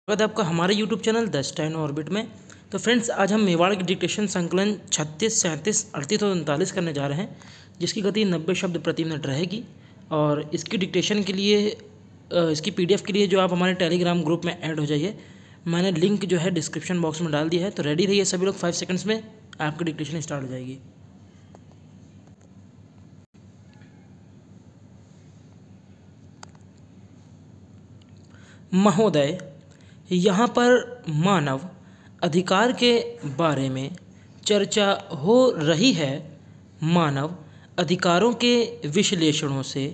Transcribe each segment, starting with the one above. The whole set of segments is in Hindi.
स्वागत है आपका हमारे YouTube channel the stand orbit में। तो फ्रेंड्स, आज हम मेवाड़ की डिक्टेशन संकलन 36, 37, 38 और 39 करने जा रहे हैं, जिसकी गति 90 शब्द प्रति मिनट रहेगी। और इसकी डिक्टेशन के लिए इसकी PDF के लिए जो आप हमारे टेलीग्राम ग्रुप में ऐड हो जाइए। मैंने लिंक जो है डिस्क्रिप्शन बॉक्स में डाल दिया है। तो रेडी रहिए सभी लोग, 5 सेकंड्स में आपकी डिक्टेशन स्टार्ट हो जाएगी। महोदय, यहाँ पर मानव अधिकार के बारे में चर्चा हो रही है। मानव अधिकारों के विश्लेषणों से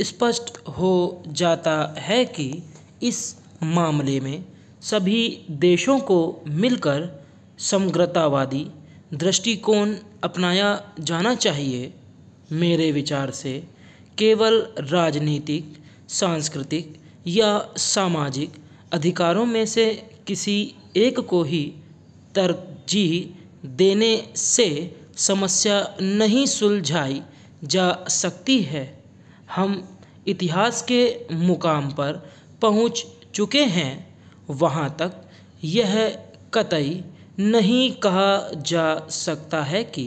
स्पष्ट हो जाता है कि इस मामले में सभी देशों को मिलकर समग्रतावादी दृष्टिकोण अपनाया जाना चाहिए। मेरे विचार से केवल राजनीतिक, सांस्कृतिक या सामाजिक अधिकारों में से किसी एक को ही तरजीह देने से समस्या नहीं सुलझाई जा सकती है। हम इतिहास के मुकाम पर पहुंच चुके हैं। वहां तक यह कतई नहीं कहा जा सकता है कि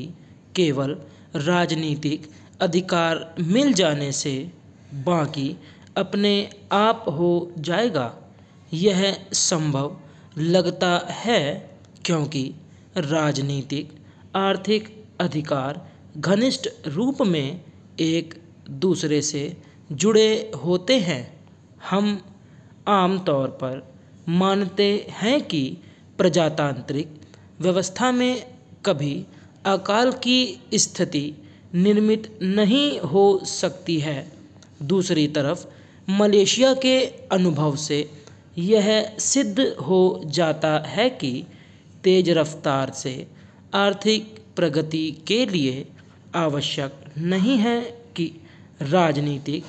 केवल राजनीतिक अधिकार मिल जाने से बाकी अपने आप हो जाएगा। यह संभव लगता है क्योंकि राजनीतिक, आर्थिक अधिकार घनिष्ठ रूप में एक दूसरे से जुड़े होते हैं। हम आमतौर पर मानते हैं कि प्रजातांत्रिक व्यवस्था में कभी अकाल की स्थिति निर्मित नहीं हो सकती है। दूसरी तरफ मलेशिया के अनुभव से यह सिद्ध हो जाता है कि तेज रफ्तार से आर्थिक प्रगति के लिए आवश्यक नहीं है कि राजनीतिक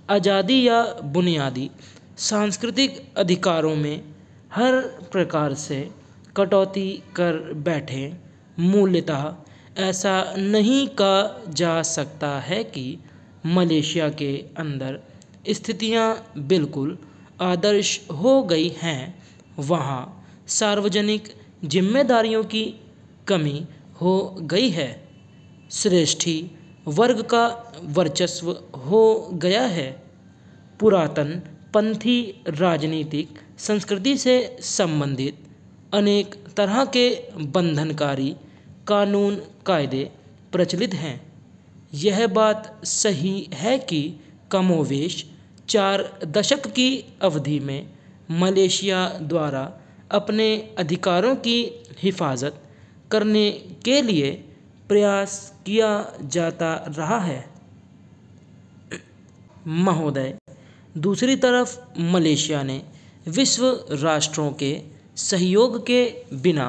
आज़ादी या बुनियादी सांस्कृतिक अधिकारों में हर प्रकार से कटौती कर बैठें। मूलतः ऐसा नहीं कहा जा सकता है कि मलेशिया के अंदर स्थितियां बिल्कुल आदर्श हो गई हैं। वहाँ सार्वजनिक जिम्मेदारियों की कमी हो गई है। श्रेष्ठी वर्ग का वर्चस्व हो गया है। पुरातन पंथी राजनीतिक संस्कृति से संबंधित अनेक तरह के बंधनकारी कानून कायदे प्रचलित हैं। यह बात सही है कि कमोवेश 4 दशक की अवधि में मलेशिया द्वारा अपने अधिकारों की हिफाजत करने के लिए प्रयास किया जाता रहा है। महोदय, दूसरी तरफ मलेशिया ने विश्व राष्ट्रों के सहयोग के बिना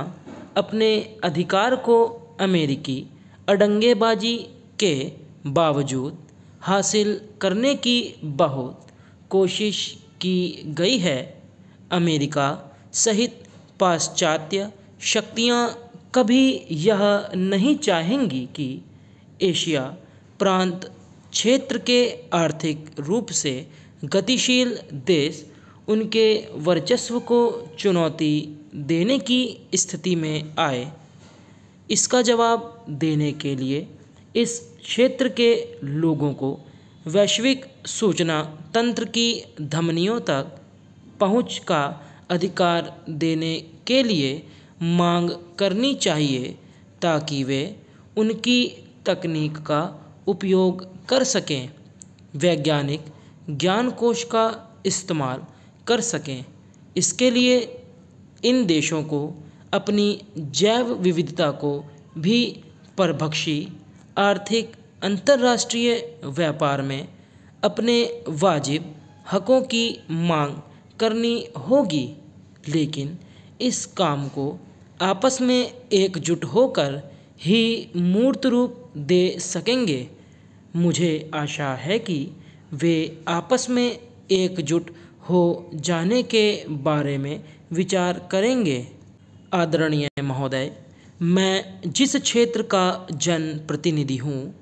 अपने अधिकार को अमेरिकी अड़ंगेबाजी के बावजूद हासिल करने की बहुत कोशिश की गई है। अमेरिका सहित पाश्चात्य शक्तियां कभी यह नहीं चाहेंगी कि एशिया प्रांत क्षेत्र के आर्थिक रूप से गतिशील देश उनके वर्चस्व को चुनौती देने की स्थिति में आए। इसका जवाब देने के लिए इस क्षेत्र के लोगों को वैश्विक सूचना तंत्र की धमनियों तक पहुंच का अधिकार देने के लिए मांग करनी चाहिए, ताकि वे उनकी तकनीक का उपयोग कर सकें, वैज्ञानिक ज्ञानकोश का इस्तेमाल कर सकें। इसके लिए इन देशों को अपनी जैव विविधता को भी परभक्षी आर्थिक अंतर्राष्ट्रीय व्यापार में अपने वाजिब हकों की मांग करनी होगी, लेकिन इस काम को आपस में एकजुट होकर ही मूर्त रूप दे सकेंगे। मुझे आशा है कि वे आपस में एकजुट हो जाने के बारे में विचार करेंगे। आदरणीय महोदय, मैं जिस क्षेत्र का जनप्रतिनिधि हूँ,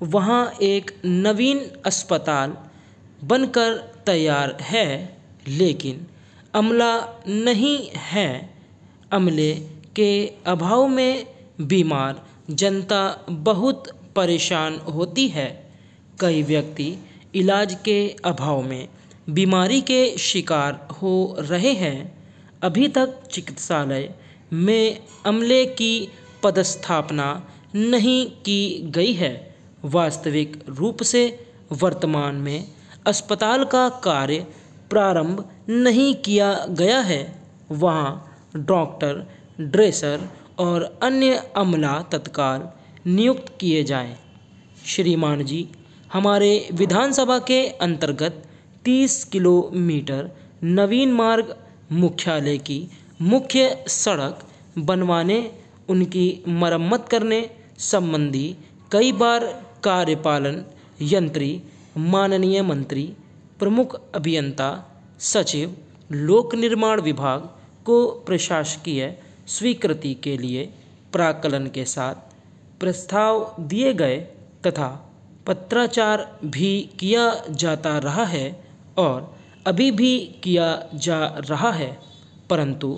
वहाँ एक नवीन अस्पताल बनकर तैयार है, लेकिन अमला नहीं है। अमले के अभाव में बीमार जनता बहुत परेशान होती है। कई व्यक्ति इलाज के अभाव में बीमारी के शिकार हो रहे हैं। अभी तक चिकित्सालय में अमले की पदस्थापना नहीं की गई है। वास्तविक रूप से वर्तमान में अस्पताल का कार्य प्रारंभ नहीं किया गया है। वहाँ डॉक्टर, ड्रेसर और अन्य अमला तत्काल नियुक्त किए जाएं। श्रीमान जी, हमारे विधानसभा के अंतर्गत 30 किलोमीटर नवीन मार्ग मुख्यालय की मुख्य सड़क बनवाने, उनकी मरम्मत करने संबंधी कई बार कार्यपालन यंत्री, माननीय मंत्री, प्रमुख अभियंता, सचिव, लोक निर्माण विभाग को प्रशासकीय स्वीकृति के लिए प्राक्कलन के साथ प्रस्ताव दिए गए तथा पत्राचार भी किया जाता रहा है और अभी भी किया जा रहा है, परंतु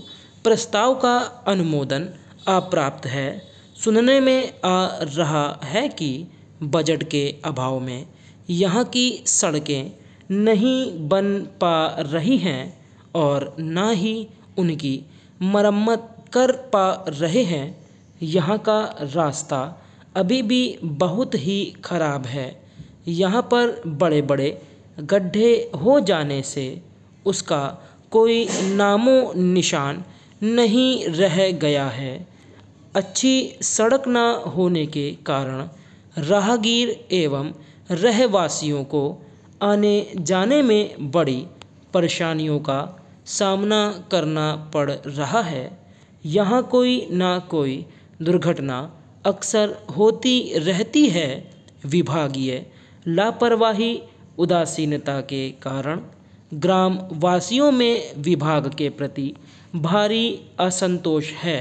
प्रस्ताव का अनुमोदन अप्राप्त है। सुनने में आ रहा है कि बजट के अभाव में यहाँ की सड़कें नहीं बन पा रही हैं और ना ही उनकी मरम्मत कर पा रहे हैं। यहाँ का रास्ता अभी भी बहुत ही खराब है। यहाँ पर बड़े बड़े गड्ढे हो जाने से उसका कोई नामो निशान नहीं रह गया है। अच्छी सड़क न होने के कारण राहगीर एवं रहवासियों को आने जाने में बड़ी परेशानियों का सामना करना पड़ रहा है। यहाँ कोई ना कोई दुर्घटना अक्सर होती रहती है। विभागीय लापरवाही, उदासीनता के कारण ग्राम वासियों में विभाग के प्रति भारी असंतोष है।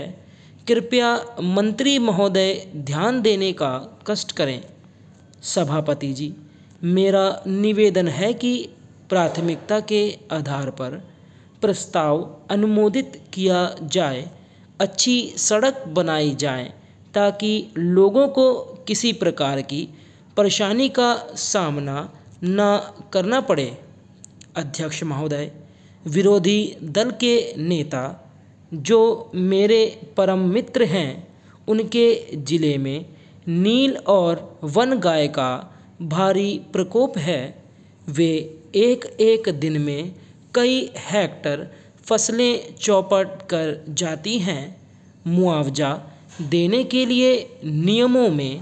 कृपया मंत्री महोदय ध्यान देने का कष्ट करें। सभापति जी, मेरा निवेदन है कि प्राथमिकता के आधार पर प्रस्ताव अनुमोदित किया जाए, अच्छी सड़क बनाई जाए ताकि लोगों को किसी प्रकार की परेशानी का सामना न करना पड़े। अध्यक्ष महोदय, विरोधी दल के नेता जो मेरे परम मित्र हैं, उनके ज़िले में नील और वन गाय का भारी प्रकोप है। वे एक एक दिन में कई हेक्टर फसलें चौपट कर जाती हैं। मुआवजा देने के लिए नियमों में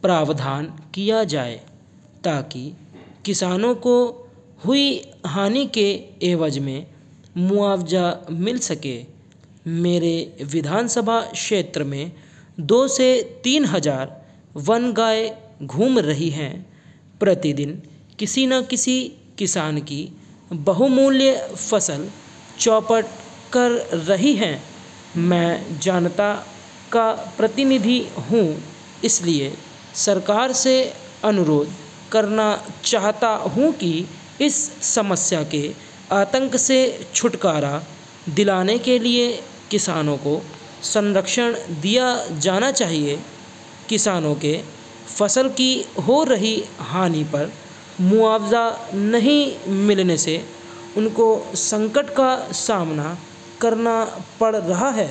प्रावधान किया जाए ताकि किसानों को हुई हानि के एवज में मुआवजा मिल सके। मेरे विधानसभा क्षेत्र में 2 से 3 हज़ार वन गाय घूम रही हैं। प्रतिदिन किसी न किसी किसान की बहुमूल्य फसल चौपट कर रही हैं। मैं जनता का प्रतिनिधि हूँ, इसलिए सरकार से अनुरोध करना चाहता हूँ कि इस समस्या के आतंक से छुटकारा दिलाने के लिए किसानों को संरक्षण दिया जाना चाहिए। किसानों के फसल की हो रही हानि पर मुआवजा नहीं मिलने से उनको संकट का सामना करना पड़ रहा है।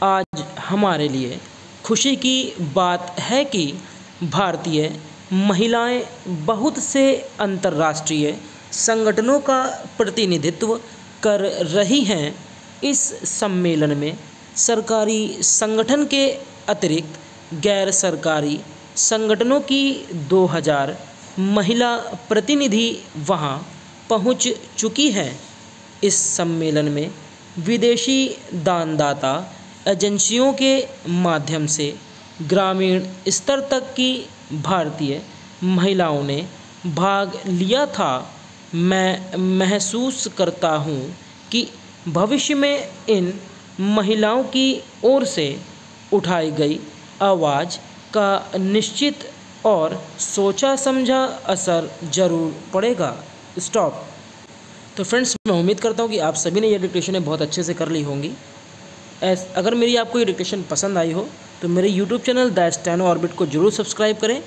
आज हमारे लिए खुशी की बात है कि भारतीय महिलाएं बहुत से अंतर्राष्ट्रीय संगठनों का प्रतिनिधित्व कर रही हैं। इस सम्मेलन में सरकारी संगठन के अतिरिक्त गैर सरकारी संगठनों की 2000 महिला प्रतिनिधि वहां पहुंच चुकी हैं। इस सम्मेलन में विदेशी दानदाता एजेंसियों के माध्यम से ग्रामीण स्तर तक की भारतीय महिलाओं ने भाग लिया था। मैं महसूस करता हूँ कि भविष्य में इन महिलाओं की ओर से उठाई गई आवाज़ का निश्चित और सोचा समझा असर जरूर पड़ेगा। स्टॉप। तो फ्रेंड्स मैं उम्मीद करता हूँ कि आप सभी ने ये डिक्टेशनें बहुत अच्छे से कर ली होंगी। अगर मेरी आपको ये डिक्टेशन पसंद आई हो तो मेरे YouTube channel the steno orbit को जरूर सब्सक्राइब करें